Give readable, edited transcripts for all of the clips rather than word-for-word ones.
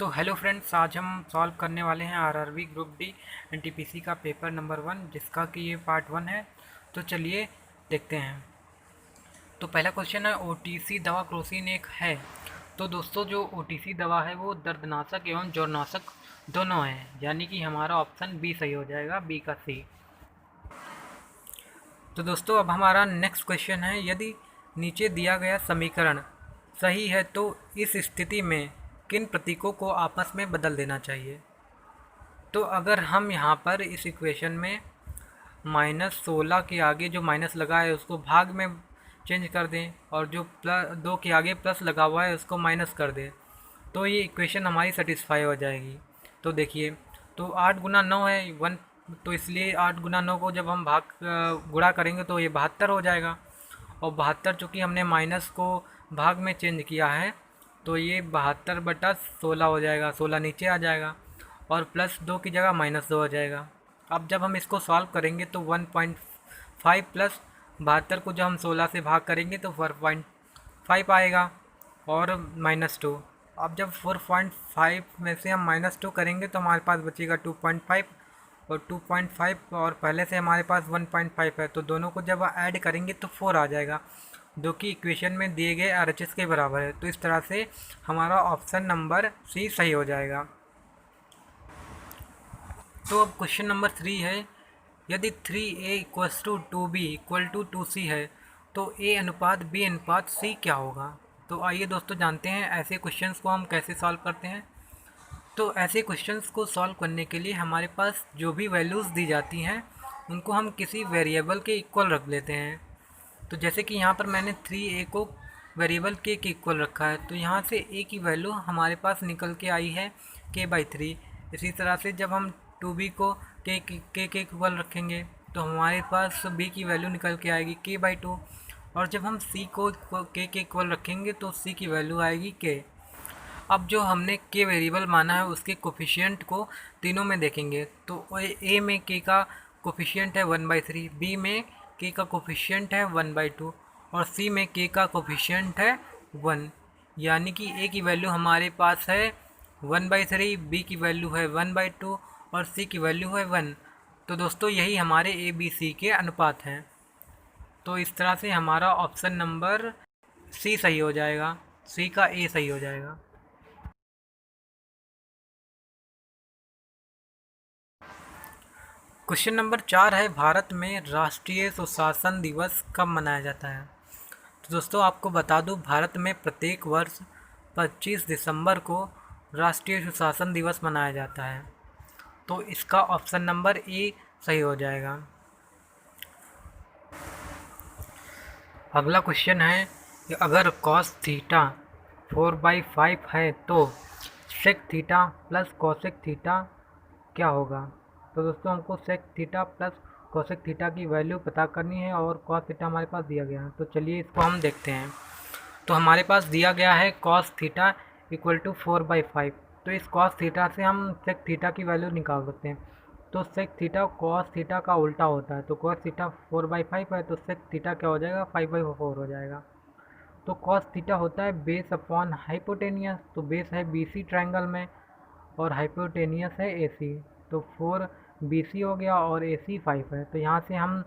तो hello friends, आज हम सॉल्व करने वाले हैं आरआरबी ग्रुप डी एनटीपीसी का पेपर नंबर 1, जिसका कि ये पार्ट 1 है। तो चलिए देखते हैं। तो पहला क्वेश्चन है, ओटीसी दवा क्रोसिन एक है। तो दोस्तों, जो ओटीसी दवा है वो दर्दनाशक एवं जोरनाशक दोनों है, यानी कि हमारा ऑप्शन बी सही हो जाएगा, बी का सी। तो दोस्तों, अब हमारा नेक्स्ट क्वेश्चन है, यदि नीचे दिया गया समीकरण सही है तो इस स्थिति में किन प्रतीकों को आपस में बदल देना चाहिए। तो अगर हम यहाँ पर इस इक्वेशन में -16 के आगे जो माइनस लगा है उसको भाग में चेंज कर दें, और जो +2 के आगे प्लस लगा हुआ है उसको माइनस कर दें, तो ये इक्वेशन हमारी सेटिस्फाई हो जाएगी। तो देखिए, तो 8 × 9 है 1, तो इसलिए 8 × 9 को जब हम गुणा करेंगे तो ये 72 हो जाएगा। और 72 चूँकि हमने माइनस को भाग में चेंज किया है, तो ये 72/16 हो जाएगा, 16 नीचे आ जाएगा और +2 की जगह -2 हो जाएगा। अब जब हम इसको सॉल्व करेंगे तो 1.5 प्लस 72 को जब हम 16 से भाग करेंगे तो 4.5 आएगा और -2। अब जब 4.5 में से हम -2 करेंगे तो हमारे पास बचेगा 2.5, और 2.5 और पहले से हमारे पास 1.5 है, तो दोनों को जब ऐड करेंगे तो 4 आ जाएगा, जो कि इक्वेशन में दिए गए RHS के बराबर है। तो इस तरह से हमारा ऑप्शन नंबर सी सही हो जाएगा। तो अब क्वेश्चन नंबर 3 है, यदि 3A = 2B = 2C है तो A अनुपात B अनुपात C क्या होगा। तो आइए दोस्तों जानते हैं ऐसे क्वेश्चंस को हम कैसे सॉल्व करते हैं। तो ऐसे क्वेश्चंस को सॉल्व करने के लिए हमारे पास जो भी वैल्यूज़ दी जाती हैं उनको हम किसी वेरिएबल के इक्वल रख लेते हैं। तो जैसे कि यहाँ पर मैंने 3A को वेरिएबल के इक्वल रखा है, तो यहाँ से A की वैल्यू हमारे पास निकल के आई है k/3। इसी तरह से जब हम 2B को k के इक्वल रखेंगे तो हमारे पास B की वैल्यू निकल के आएगी k/2, और जब हम C को k के इक्वल रखेंगे तो C की वैल्यू आएगी k। अब जो हमने k वेरिएबल माना है उसके कोफिशिएंट को तीनों में देखेंगे, तो A में k का कोफिशिएंट है 1/3, B में k का कोफिशिएंट है 1/2 और C में k का कोफिशिएंट है 1, यानी कि A की वैल्यू हमारे पास है 1/3, B की वैल्यू है 1/2 और C की वैल्यू है 1। तो दोस्तों, यही हमारे ABC के अनुपात हैं। तो इस तरह से हमारा ऑप्शन नंबर C सही हो जाएगा, C का A सही हो जाएगा। क्वेश्चन नंबर 4 है, भारत में राष्ट्रीय सुशासन दिवस कब मनाया जाता है। तो दोस्तों, आपको बता दूं, भारत में प्रत्येक वर्ष 25 दिसंबर को राष्ट्रीय सुशासन दिवस मनाया जाता है। तो इसका ऑप्शन नंबर ए सही हो जाएगा। अगला क्वेश्चन है कि अगर cos थीटा 4/5 है तो sec theta plus cosec theta क्या होगा। तो दोस्तों, हमको sec theta plus cosec theta की वैल्यू पता करनी है और cos थीटा हमारे पास दिया गया है। तो चलिए इसको हम देखते हैं। तो हमारे पास दिया गया है cos थीटा = 4/5, तो इस cos थीटा से हम sec थीटा की वैल्यू निकाल सकते हैं। तो sec थीटा cos थीटा का उल्टा होता है, तो cos थीटा 4/5 है तो sec थीटा क्या हो जाएगा, 5/4 हो जाएगा। तो cos थीटा होता है बेस अपॉन हाइपोटेनियस, तो बेस है BC ट्रायंगल में और हाइपोटेनियस है AC, तो 4 BC हो गया और AC 5 है। तो यहाँ से हम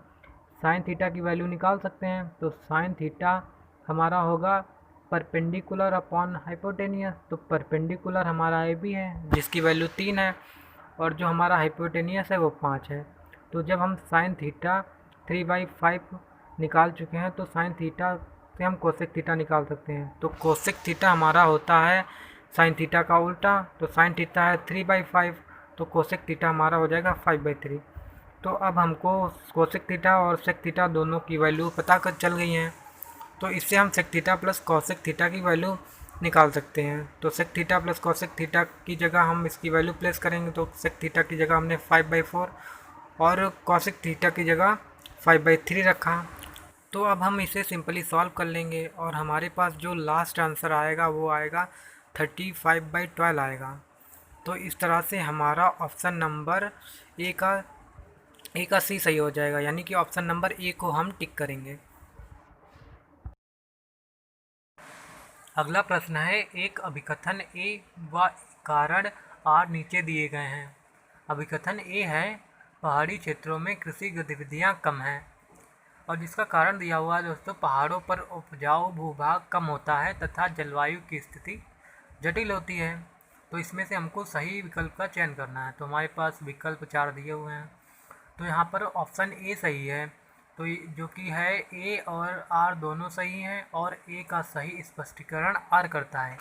साइन थीटा की वैल्यू निकाल सकते हैं। तो साइन थीटा हमारा होगा परपेंडिकुलर अपॉन हाइपोटेनियस, तो परपेंडिकुलर हमारा AB है जिसकी वैल्यू 3 है और जो हमारा हाइपोटेनियस है वो 5 है। तो जब हम साइन थीटा 3/5 निकाल चुके हैं तो साइन थीटा से हम कोसेक थीटा निकाल सकते हैं। तो कोसेक थीटा हमारा होता है साइन थीटा का उल्टा, तो साइन थीटा है 3/5, तो कोसेक थीटा हमारा हो जाएगा 5/3। तो अब हमको कोसेक थीटा और सेक थीटा दोनों की वैल्यू पता कर चल गई हैं, तो इससे हम sec theta plus cosec theta की वैल्यू निकाल सकते हैं। तो sec theta plus cosec theta की जगह हम इसकी वैल्यू प्लेस करेंगे, तो सेक थीटा की जगह हमने 5/4 और कोसेक थीटा की जगह 5/3 रखा। तो अब हम इसे सिंपली सॉल्व कर लेंगे और हमारे पास जो लास्ट आंसर आएगा वो आएगा 35/12 आएगा। तो इस तरह से हमारा ऑप्शन नंबर ए का सी सही हो जाएगा, यानी कि ऑप्शन नंबर ए को हम टिक करेंगे। अगला प्रश्न है, एक अभिकथन ए व कारण आर नीचे दिए गए हैं। अभिकथन ए है, पहाड़ी क्षेत्रों में कृषि गतिविधियां कम हैं, और जिसका कारण दिया हुआ है दोस्तों, पहाड़ों पर उपजाऊ भूभाग कम होता है तथा जलवायु की स्थिति जटिल होती है। तो इसमें से हमको सही विकल्प का चयन करना है। तो हमारे पास विकल्प 4 दिए हुए हैं, तो यहाँ पर ऑप्शन ए सही है। तो जो कि है ए और आर दोनों सही हैं, और ए का सही स्पष्टीकरण आर करता है।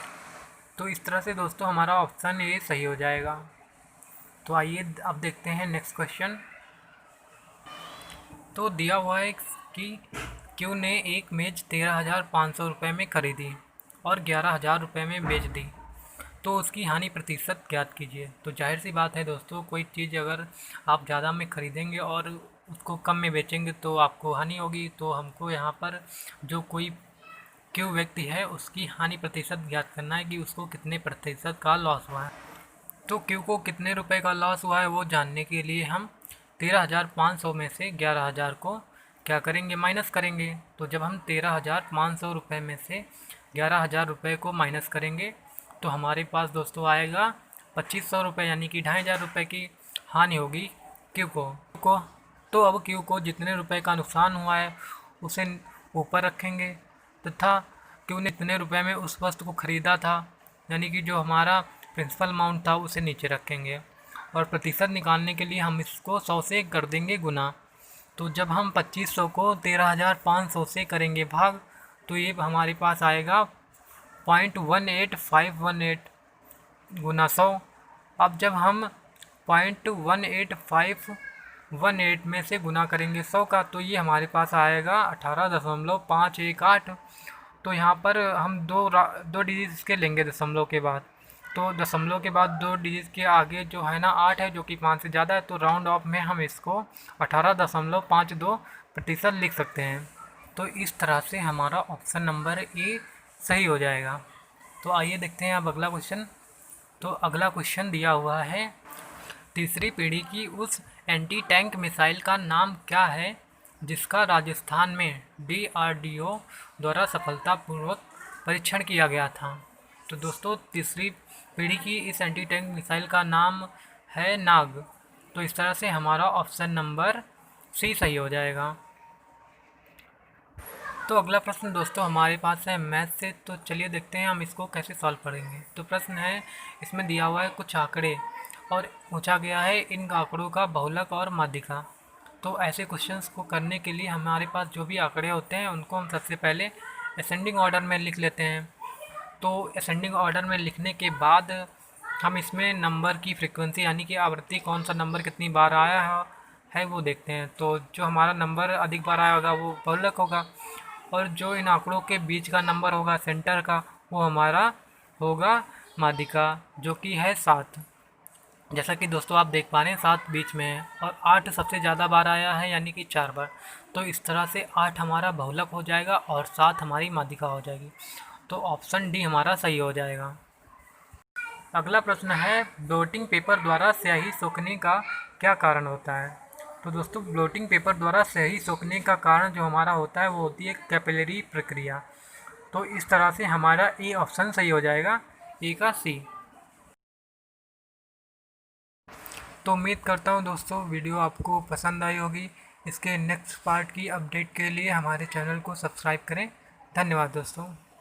तो इस तरह से दोस्तों हमारा ऑप्शन ए सही हो जाएगा। तो आइए अब देखते हैं नेक्स्ट क्वेश्चन। तो दिया हुआ है कि क्यू ने एक मेज 13,500 रुपये में खरीदी और 11,000 रुपये में बेच दी, तो उसकी हानि प्रतिशत ज्ञात कीजिए। तो जाहिर सी बात है दोस्तों, कोई चीज़ अगर आप ज़्यादा में ख़रीदेंगे और उसको कम में बेचेंगे तो आपको हानि होगी। तो हमको यहाँ पर जो कोई क्यू व्यक्ति है उसकी हानि प्रतिशत ज्ञात करना है कि उसको कितने प्रतिशत का लॉस हुआ है। तो क्यू को कितने रुपए का लॉस हुआ है वो जानने के लिए हम 13,500 में से 11,000 को क्या करेंगे, माइनस करेंगे। तो जब हम 13,500 रुपये में से 11,000 रुपये को माइनस करेंगे तो हमारे पास दोस्तों आएगा 2,500 रुपये, यानी कि 2,500 रुपये की हानि होगी क्यू को। तो अब क्यू को जितने रुपए का नुकसान हुआ है उसे ऊपर रखेंगे, तथा क्यू ने कितने रुपए में उस वस्तु को ख़रीदा था, यानी कि जो हमारा प्रिंसिपल अमाउंट था उसे नीचे रखेंगे, और प्रतिशत निकालने के लिए हम इसको 100 से कर देंगे गुना। तो जब हम 2,500 को 13,500 से करेंगे भाग, तो ये हमारे पास आएगा 0.18518 गुना 100। अब जब हम 0.18518 में से गुना करेंगे 100 का, तो ये हमारे पास आएगा 18.518। तो यहाँ पर हम दो डिजिट इसके लेंगे दशमलव के बाद। तो दशमलव के बाद 2 डिजिट के आगे जो है ना 8 है, जो कि 5 से ज़्यादा है, तो राउंड ऑफ में हम इसको 18.52% लिख सकते हैं। तो इस तरह से हमारा ऑप्शन नंबर ए सही हो जाएगा। तो आइए देखते हैं अब अगला क्वेश्चन। तो अगला क्वेश्चन दिया हुआ है, तीसरी पीढ़ी की उस एंटी टैंक मिसाइल का नाम क्या है जिसका राजस्थान में DRDO द्वारा सफलतापूर्वक परीक्षण किया गया था। तो दोस्तों तीसरी पीढ़ी की इस एंटी टैंक मिसाइल का नाम है नाग। तो इस तरह से हमारा ऑप्शन नंबर सी सही हो जाएगा। तो अगला प्रश्न दोस्तों हमारे पास है मैथ से। तो चलिए देखते हैं हम इसको कैसे सॉल्व करेंगे। तो प्रश्न है, इसमें दिया हुआ है कुछ आंकड़े और पूछा गया है इन आंकड़ों का बहुलक और माध्यिका। तो ऐसे क्वेश्चंस को करने के लिए हमारे पास जो भी आंकड़े होते हैं उनको हम सबसे पहले असेंडिंग ऑर्डर में लिख लेते हैं। तो असेंडिंग ऑर्डर में लिखने के बाद हम इसमें नंबर की फ्रीक्वेंसी, यानी कि आवृत्ति, कौन सा नंबर कितनी बार आया है वो देखते हैं। तो जो हमारा नंबर अधिक बार आया होगा वो बहुलक होगा, और जो इन आंकड़ों के बीच का नंबर होगा सेंटर का, वो हमारा होगा माध्यिका, जो कि है 7। जैसा कि दोस्तों आप देख पा रहे हैं 7 बीच में है, और 8 सबसे ज़्यादा बार आया है, यानी कि 4 बार। तो इस तरह से 8 हमारा बहुलक हो जाएगा और 7 हमारी माध्यिका हो जाएगी। तो ऑप्शन डी हमारा सही हो जाएगा। अगला प्रश्न है, ब्लोटिंग पेपर द्वारा स्याही सोखने का क्या कारण होता है। तो दोस्तों ब्लोटिंग पेपर द्वारा स्याही सोखने का कारण जो हमारा होता है वो होती है कैपिलरी प्रक्रिया। तो इस तरह से हमारा ए ऑप्शन सही हो जाएगा, ए का सी। तो उम्मीद करता हूँ दोस्तों वीडियो आपको पसंद आई होगी। इसके नेक्स्ट पार्ट की अपडेट के लिए हमारे चैनल को सब्सक्राइब करें। धन्यवाद दोस्तों।